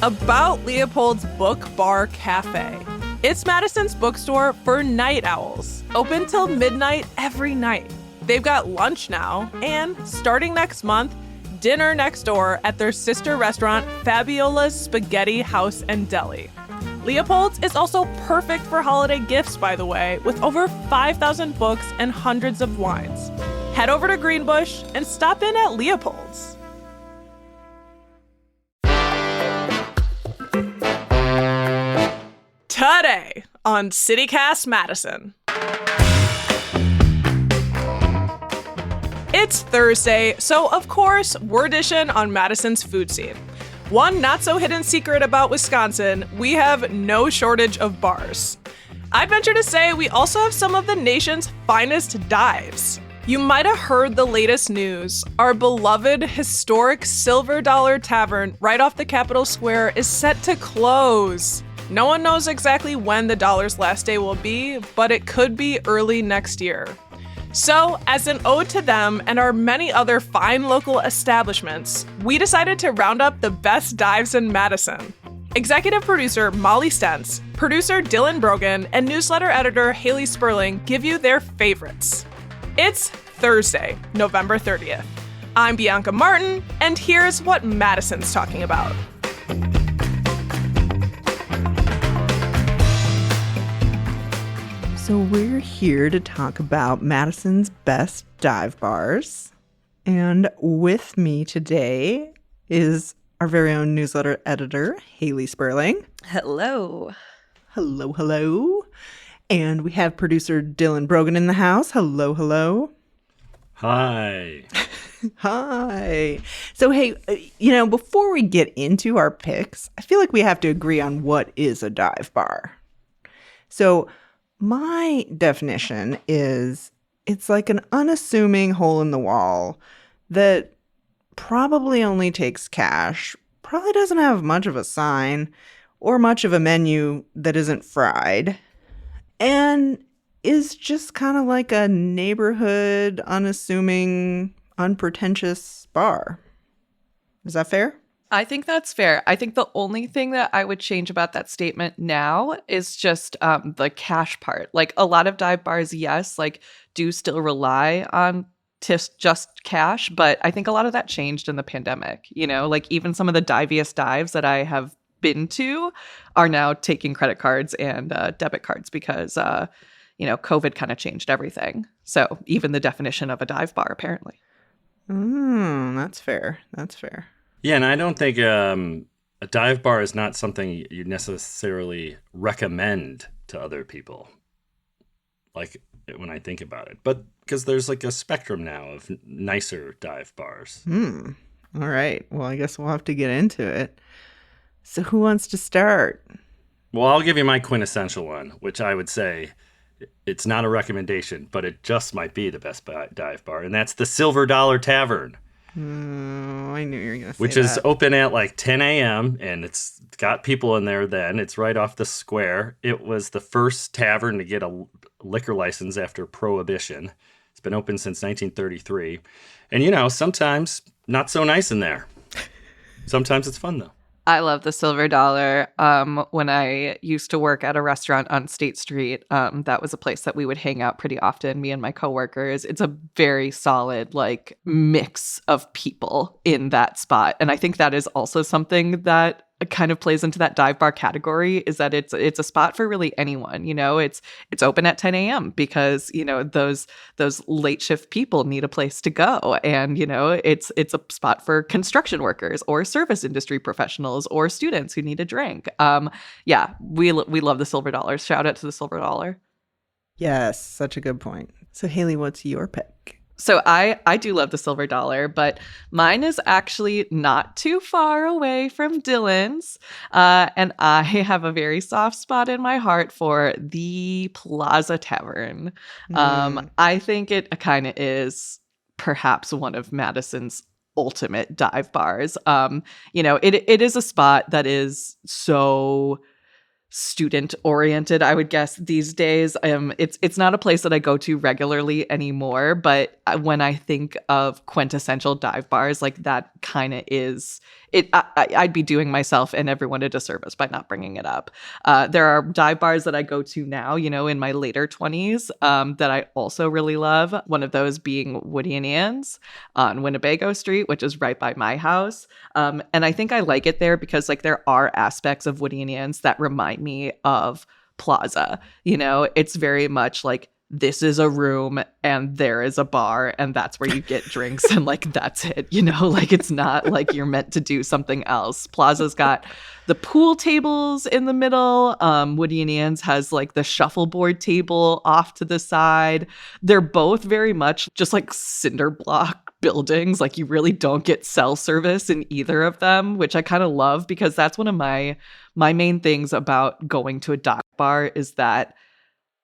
about Leopold's Book Bar Cafe. It's Madison's bookstore for night owls, open till midnight every night. They've got lunch now, and starting next month, dinner next door at their sister restaurant, Fabiola's Spaghetti House and Deli. Leopold's is also perfect for holiday gifts, by the way, with over 5,000 books and hundreds of wines. Head over to Greenbush and stop in at Leopold's. Today on CityCast Madison. It's Thursday, so of course, we're dishing on Madison's food scene. One not-so-hidden secret about Wisconsin, we have no shortage of bars. I'd venture to say we also have some of the nation's finest dives. You might have heard the latest news. Our beloved, historic Silver Dollar Tavern right off the Capitol Square is set to close. No one knows exactly when the Dollar's last day will be, but it could be early next year. So, as an ode to them and our many other fine local establishments, we decided to round up the best dives in Madison. Executive producer Molly Stentz, producer Dylan Brogan, and newsletter editor Haley Sperling give you their favorites. It's Thursday, November 30th. I'm Bianca Martin, and here's what Madison's talking about. So we're here to talk about Madison's best dive bars. And with me today is our very own newsletter editor, Haley Sperling. Hello. Hello, hello. And we have producer Dylan Brogan in the house. Hello, hello. Hi. Hi. So, hey, before we get into our picks, I feel like we have to agree on what is a dive bar. So, my definition is it's like an unassuming hole in the wall that probably only takes cash, probably doesn't have much of a sign or much of a menu that isn't fried, and is just kind of like a neighborhood, unassuming, unpretentious bar. Is that fair? I think that's fair. I think the only thing that I would change about that statement now is just the cash part. Like a lot of dive bars, yes, like do still rely on just cash, but I think a lot of that changed in the pandemic. Like even some of the diviest dives that I have been to are now taking credit cards and debit cards because, COVID kind of changed everything. So even the definition of a dive bar, apparently. That's fair. That's fair. Yeah, and I don't think a dive bar is not something you necessarily recommend to other people, like when I think about it. But because there's like a spectrum now of nicer dive bars. All right. Well, I guess we'll have to get into it. So who wants to start? Well, I'll give you my quintessential one, which I would say it's not a recommendation, but it just might be the best dive bar, and that's the Silver Dollar Tavern. I knew you were going to say which is open at like 10 a.m. and it's got people in there then. It's right off the square. It was the first tavern to get a liquor license after Prohibition. It's been open since 1933. And, sometimes not so nice in there. Sometimes it's fun, though. I love the Silver Dollar. When I used to work at a restaurant on State Street, that was a place that we would hang out pretty often, me and my coworkers. It's a very solid, mix of people in that spot. And I think that is also something that kind of plays into that dive bar category, is that it's a spot for really anyone. It's open at 10 a.m. because those late shift people need a place to go, and it's a spot for construction workers or service industry professionals or students who need a drink. We love the Silver Dollar. Shout out to the Silver Dollar. Yes, such a good point. So Haley, what's your pick? So I do love the Silver Dollar, but mine is actually not too far away from Dylan's. And I have a very soft spot in my heart for the Plaza Tavern. I think it kind of is perhaps one of Madison's ultimate dive bars. It is a spot that is so student oriented, I would guess, these days. It's not a place that I go to regularly anymore, but when I think of quintessential dive bars, like that kind of is it. I'd be doing myself and everyone a disservice by not bringing it up. There are dive bars that I go to now, in my later 20s, that I also really love. One of those being Woody and Ann's on Winnebago Street, which is right by my house. And I think I like it there because like there are aspects of Woody and Ann's that remind me of Plaza. It's very much like this is a room and there is a bar and that's where you get drinks and like that's it, like it's not like you're meant to do something else. Plaza's got the pool tables in the middle. Woody and Ann's has like the shuffleboard table off to the side. They're both very much just like cinder block buildings. Like you really don't get cell service in either of them, which I kind of love because that's one of my main things about going to a dive bar is that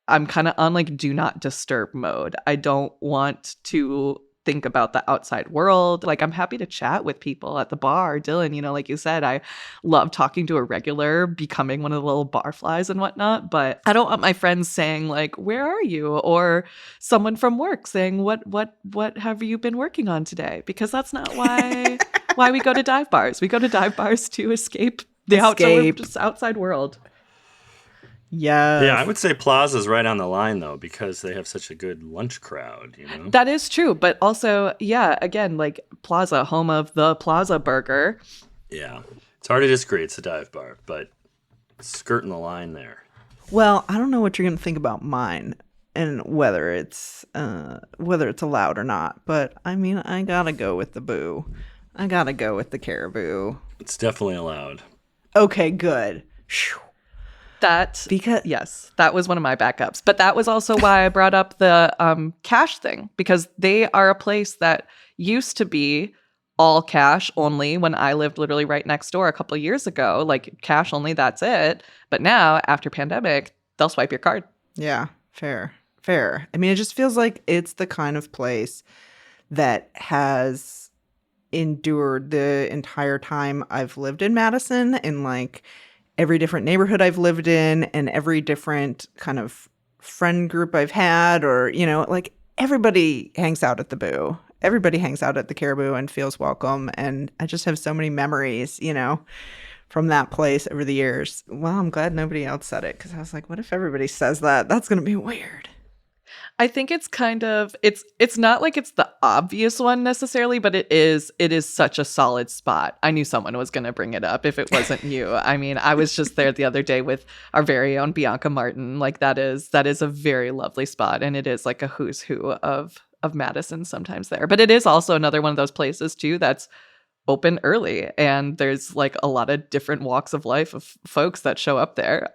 I'm kind of on like do not disturb mode. I don't want to think about the outside world. Like I'm happy to chat with people at the bar. Dylan, like you said, I love talking to a regular, becoming one of the little barflies and whatnot. But I don't want my friends saying like, "Where are you?" or someone from work saying, "What have you been working on today?" Because that's not why we go to dive bars. We go to dive bars to escape the outside world. Yeah, I would say Plaza's right on the line, though, because they have such a good lunch crowd, That is true. But also, yeah, again, like Plaza, home of the Plaza Burger. Yeah. It's hard to disagree. It's a dive bar, but skirting the line there. Well, I don't know what you're going to think about mine and whether it's allowed or not. But, I mean, I got to go with the boo. I got to go with the caribou. It's definitely allowed. Okay, good. Whew. Yes, that was one of my backups. But that was also why I brought up the cash thing, because they are a place that used to be all cash only when I lived literally right next door a couple of years ago. Like cash only, that's it. But now, after pandemic, they'll swipe your card. Yeah, fair. I mean, it just feels like it's the kind of place that has endured the entire time I've lived in Madison and like every different neighborhood I've lived in and every different kind of friend group I've had or, like everybody hangs out at the boo. Everybody hangs out at the caribou and feels welcome. And I just have so many memories, from that place over the years. Well, I'm glad nobody else said it because I was like, what if everybody says that? That's going to be weird. I think it's kind of it's not like it's the obvious one necessarily, but it is such a solid spot. I knew someone was going to bring it up if it wasn't you. I mean, I was just there the other day with our very own Bianca Martin. Like that is a very lovely spot, and it is like a who's who of Madison sometimes there. But it is also another one of those places too that's open early, and there's like a lot of different walks of life of folks that show up there.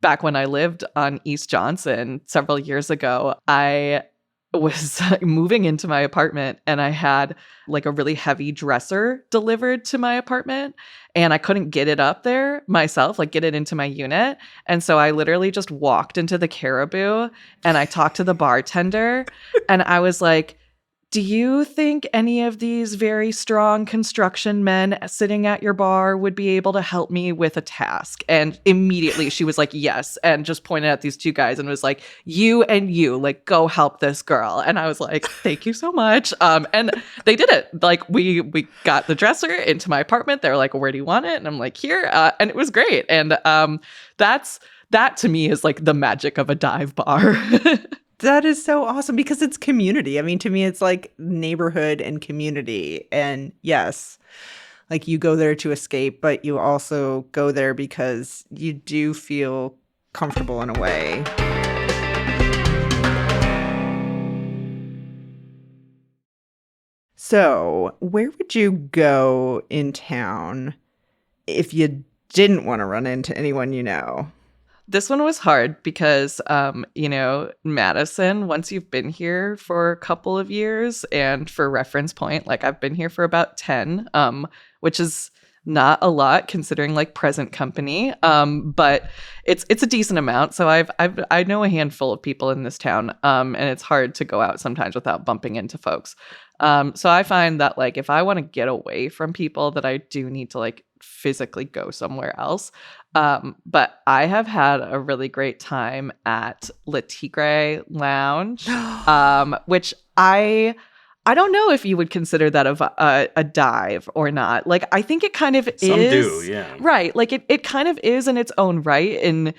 Back when I lived on East Johnson several years ago, I was moving into my apartment and I had like a really heavy dresser delivered to my apartment and I couldn't get it up there myself, like get it into my unit. And so I literally just walked into the Caribou and I talked to the bartender and I was like, do you think any of these very strong construction men sitting at your bar would be able to help me with a task? And immediately she was like, yes. And just pointed at these two guys and was like, you and you, like, go help this girl. And I was like, thank you so much. And they did it. Like we got the dresser into my apartment. They were like, where do you want it? And I'm like, here. And it was great. And that to me is like the magic of a dive bar. That is so awesome because it's community. I mean, to me, it's like neighborhood and community. And yes, like you go there to escape, but you also go there because you do feel comfortable in a way. So, where would you go in town if you didn't want to run into anyone you know? This one was hard because, Madison, once you've been here for a couple of years, and for reference point, like I've been here for about 10, which is not a lot considering like present company, but it's a decent amount. So I know a handful of people in this town, and it's hard to go out sometimes without bumping into folks. So I find that like if I want to get away from people, that I do need to like physically go somewhere else. But I have had a really great time at Le Tigre Lounge, which I don't know if you would consider that a dive or not. Like, I think it kind of is. Some do, yeah. Right. Like, it kind of is in its own right in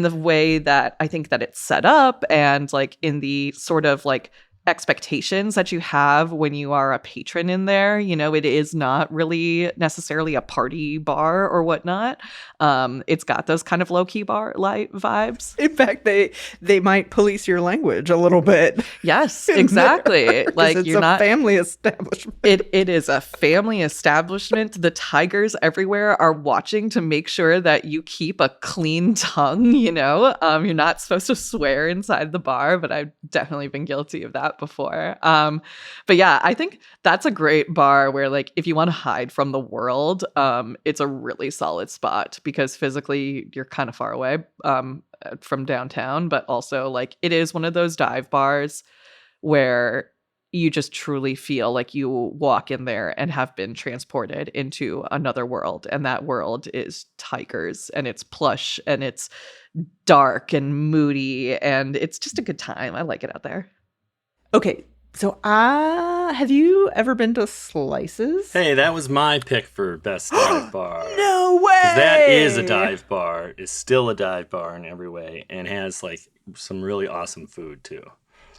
the way that I think that it's set up and, like, in the sort of, like, expectations that you have when you are a patron in there. You know, it is not really necessarily a party bar or whatnot. It's got those kind of low-key bar light vibes. In fact, they might police your language a little bit. Yes, exactly. Like, it's you're a not family establishment. It is a family establishment. The tigers everywhere are watching to make sure that you keep a clean tongue, you know? You're not supposed to swear inside the bar, but I've definitely been guilty of that before. But yeah, I think that's a great bar where, like, if you want to hide from the world, it's a really solid spot because physically you're kind of far away from downtown, but also, like, it is one of those dive bars where you just truly feel like you walk in there and have been transported into another world. And that world is tigers, and it's plush, and it's dark and moody, and it's just a good time. I like it out there. Okay, so have you ever been to Slices? Hey, that was my pick for best dive bar. No way! 'Cause that is a dive bar. It's still a dive bar in every way and has like some really awesome food too.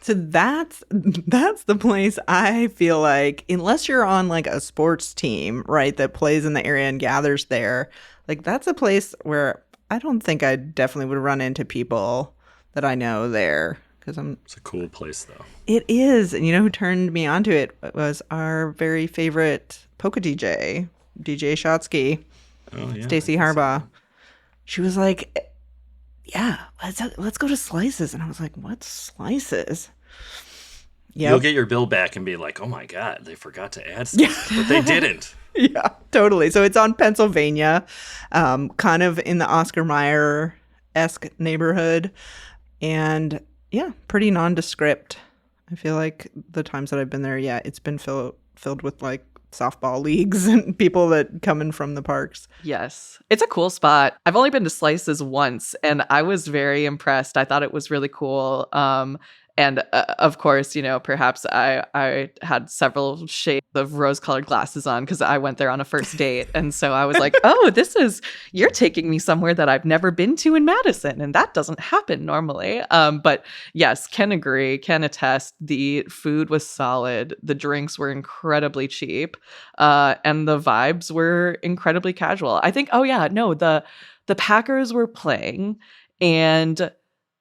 So that's the place I feel like, unless you're on like a sports team, right, that plays in the area and gathers there, like that's a place where I don't think I definitely would run into people that I know there. It's a cool place though. It is. And you know who turned me onto it was our very favorite polka DJ Shotsky, Oh yeah. Stacy Harbaugh. She was like, yeah, let's go to Slices. And I was like, what's Slices? You'll get your bill back and be like, oh my God, they forgot to add stuff. But they didn't. Yeah, totally. So it's on Pennsylvania, kind of in the Oscar Mayer-esque neighborhood. And yeah, pretty nondescript. I feel like the times that I've been there, yeah, it's been filled with like softball leagues and people that come in from the parks. Yes. It's a cool spot. I've only been to Slices once, and I was very impressed. I thought it was really cool. And of course, you know, perhaps I had several shades of rose-colored glasses on because I went there on a first date. And so I was like, oh, you're taking me somewhere that I've never been to in Madison. And that doesn't happen normally. But yes, can agree, can attest. The food was solid. The drinks were incredibly cheap. And the vibes were incredibly casual. I think, the Packers were playing, and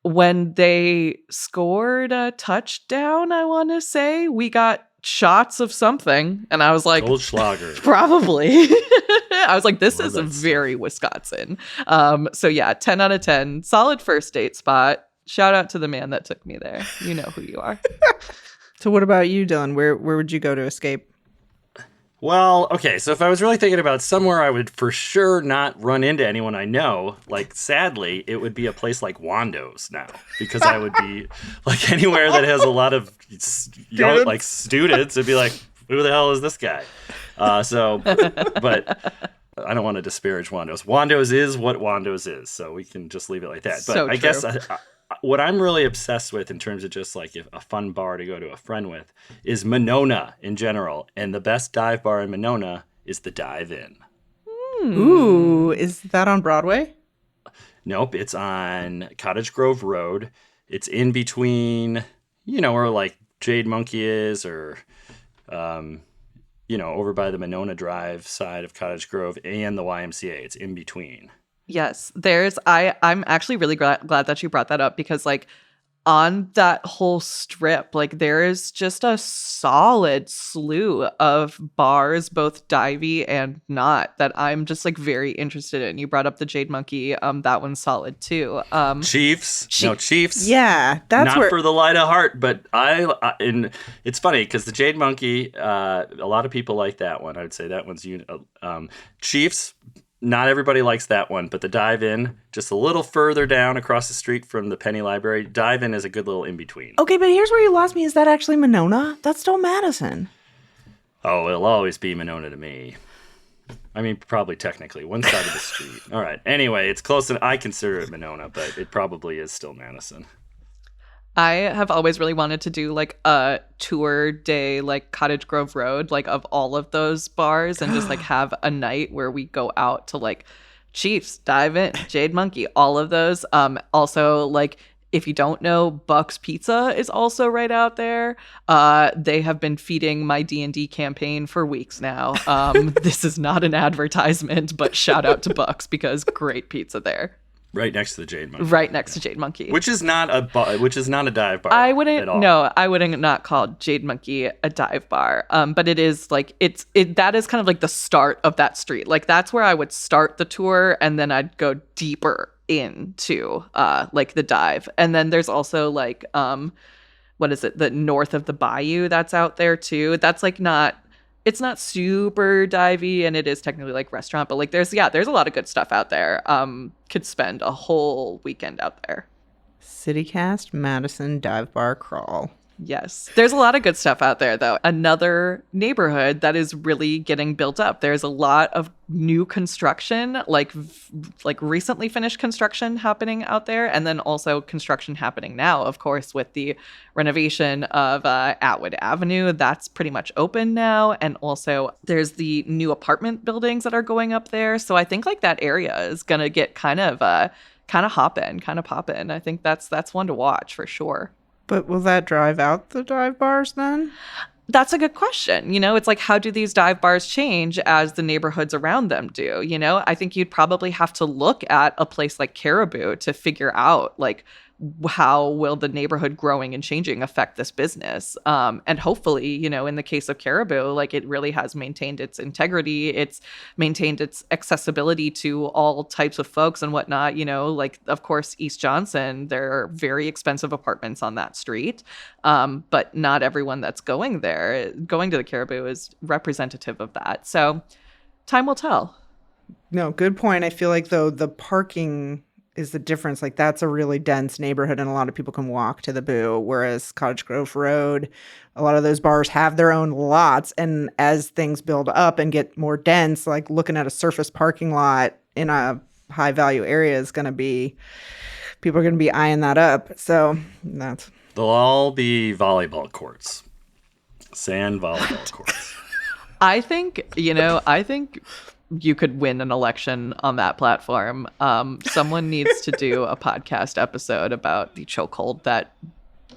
when they scored a touchdown, I want to say, we got shots of something. And I was like, Goldschlager. Probably. I was like, this Love is that very Wisconsin. So yeah, 10 out of 10. Solid first date spot. Shout out to the man that took me there. You know who you are. So what about you, Dylan? Where would you go to escape? Well, okay, so if I was really thinking about somewhere I would for sure not run into anyone I know, like, sadly, it would be a place like Wando's now, because I would be, like, anywhere that has a lot of young, like, students, it'd be like, who the hell is this guy? But I don't want to disparage Wando's. Wando's is what Wando's is, so we can just leave it like that. But So I true. guess what I'm really obsessed with in terms of just like a fun bar to go to a friend with is Monona in general. And the best dive bar in Monona is the Dive In. Ooh, is that on Broadway? Nope, it's on Cottage Grove Road. It's in between, you know, where like Jade Monkey is, or, you know, over by the Monona Drive side of Cottage Grove and the YMCA. It's in between. Yes, I'm actually really glad that you brought that up, because like on that whole strip, like there is just a solid slew of bars, both divey and not, that I'm just like very interested in. You brought up the Jade Monkey. That one's solid too. Chiefs. No, Chiefs. Yeah, that's not where for the light of heart, but and it's funny because the Jade Monkey, a lot of people like that one. I would say that one's Chiefs. Not everybody likes that one, but the Dive In, just a little further down across the street from the Penny Library, Dive In is a good little in between. Okay, but here's where you lost me. Is that actually Monona? That's still Madison. Oh, it'll always be Monona to me. I mean, probably technically one side of the street. All right. Anyway, it's close, and I consider it Monona, but it probably is still Madison. I have always really wanted to do like a tour day, like Cottage Grove Road, like of all of those bars, and just like have a night where we go out to like Chiefs, Dive In, Jade Monkey, all of those. Also, like if you don't know, Buck's Pizza is also right out there. They have been feeding my D&D campaign for weeks now. This is not an advertisement, but shout out to Buck's because great pizza there. Right next to the Jade Monkey. Right next to Jade Monkey. Which is not a dive bar. I wouldn't at all. no, I wouldn't not call Jade Monkey a dive bar. But it is like that is kind of like the start of that street. Like that's where I would start the tour, and then I'd go deeper into like the dive. And then there's also like what is it? The north of the bayou that's out there too. That's like it's not super divey, and it is technically like restaurant, but like there's a lot of good stuff out there. Could spend a whole weekend out there. CityCast, Madison, Dive Bar, Crawl. Yes. There's a lot of good stuff out there, though. Another neighborhood that is really getting built up. There's a lot of new construction, like recently finished construction happening out there. And then also construction happening now, of course, with the renovation of Atwood Avenue. That's pretty much open now. And also there's the new apartment buildings that are going up there. So I think like that area is going to get kind of hopping, kind of popping. I think that's one to watch for sure. But will that drive out the dive bars then? That's a good question. You know, it's like, how do these dive bars change as the neighborhoods around them do? You know, I think you'd probably have to look at a place like Caribou to figure out, like, how will the neighborhood growing and changing affect this business? And hopefully, you know, in the case of Caribou, like it really has maintained its integrity. It's maintained its accessibility to all types of folks and whatnot. You know, like, of course, East Johnson, there are very expensive apartments on that street. But not everyone that's going there, going to the Caribou is representative of that. So time will tell. No, good point. I feel like, though, the parking is the difference. Like that's a really dense neighborhood and a lot of people can walk to the Boo, whereas Cottage Grove Road, a lot of those bars have their own lots, and as things build up and get more dense, like looking at a surface parking lot in a high value area is going to be, people are going to be eyeing that up. So that's, they'll all be volleyball courts, sand volleyball courts. I think you could win an election on that platform. Someone needs to do a podcast episode about the chokehold that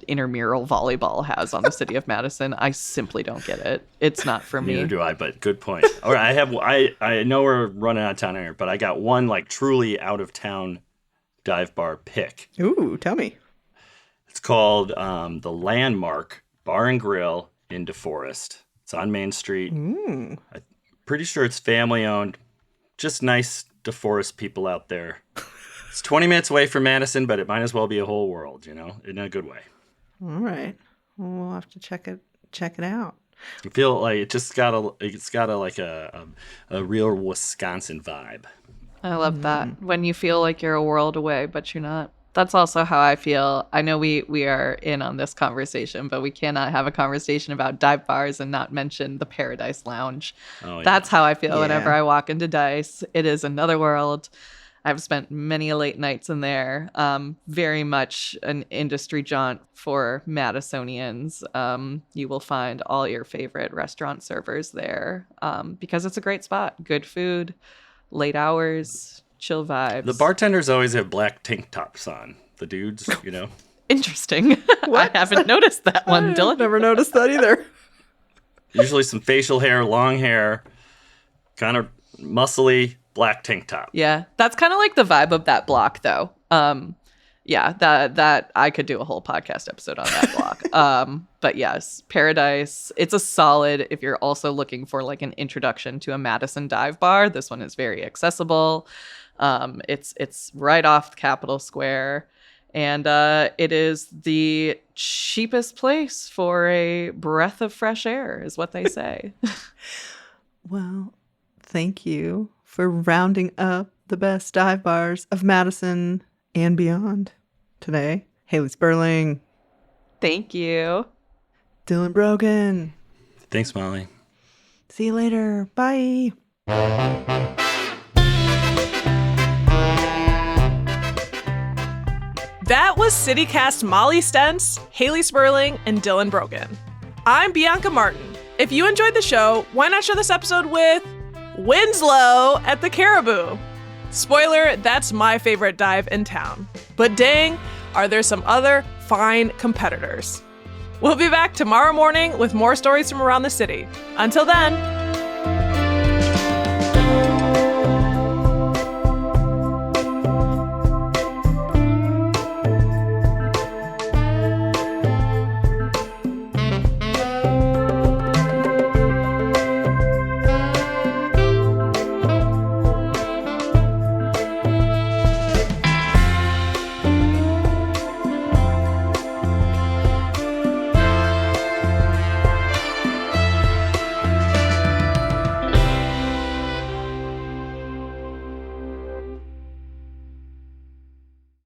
intramural volleyball has on the city of Madison. I simply don't get it. It's not for me. Neither do I, but good point. All right, I know we're running out of time here, but I got one like truly out of town dive bar pick. ooh, tell me. It's called the Landmark Bar and Grill in DeForest. It's on Main Street. Pretty sure it's family owned. Just nice DeForest people out there. It's 20 minutes away from Madison, but it might as well be a whole world, you know, in a good way. All right. Well, we'll have to check it out. I feel like it's got a real Wisconsin vibe. I love that. When you feel like you're a world away, but you're not. That's also how I feel. I know we are in on this conversation, but we cannot have a conversation about dive bars and not mention the Paradise Lounge. Oh, yeah. That's how I feel whenever I walk into Dice. It is another world. I've spent many late nights in there. Very much an industry jaunt for Madisonians. You will find all your favorite restaurant servers there because it's a great spot. Good food, late hours, chill vibes. The bartenders always have black tank tops on. The dudes, you know. Interesting. I haven't noticed that one, Dylan. I've never noticed that either. Usually some facial hair, long hair, kind of muscly, black tank top. Yeah, that's kind of like the vibe of that block, though. Yeah, that I could do a whole podcast episode on that block. But yes, Paradise, it's a solid if you're also looking for like an introduction to a Madison dive bar. This one is very accessible. It's right off the Capitol Square, and it is the cheapest place for a breath of fresh air, is what they say. Well, thank you for rounding up the best dive bars of Madison and beyond today. Haley Sperling. Thank you. Dylan Brogan. Thanks, Molly. See you later. Bye. That was CityCast Molly Stentz, Haley Sperling, and Dylan Brogan. I'm Bianca Martin. If you enjoyed the show, why not share this episode with Winslow at the Caribou? Spoiler, that's my favorite dive in town. But dang, are there some other fine competitors. We'll be back tomorrow morning with more stories from around the city. Until then,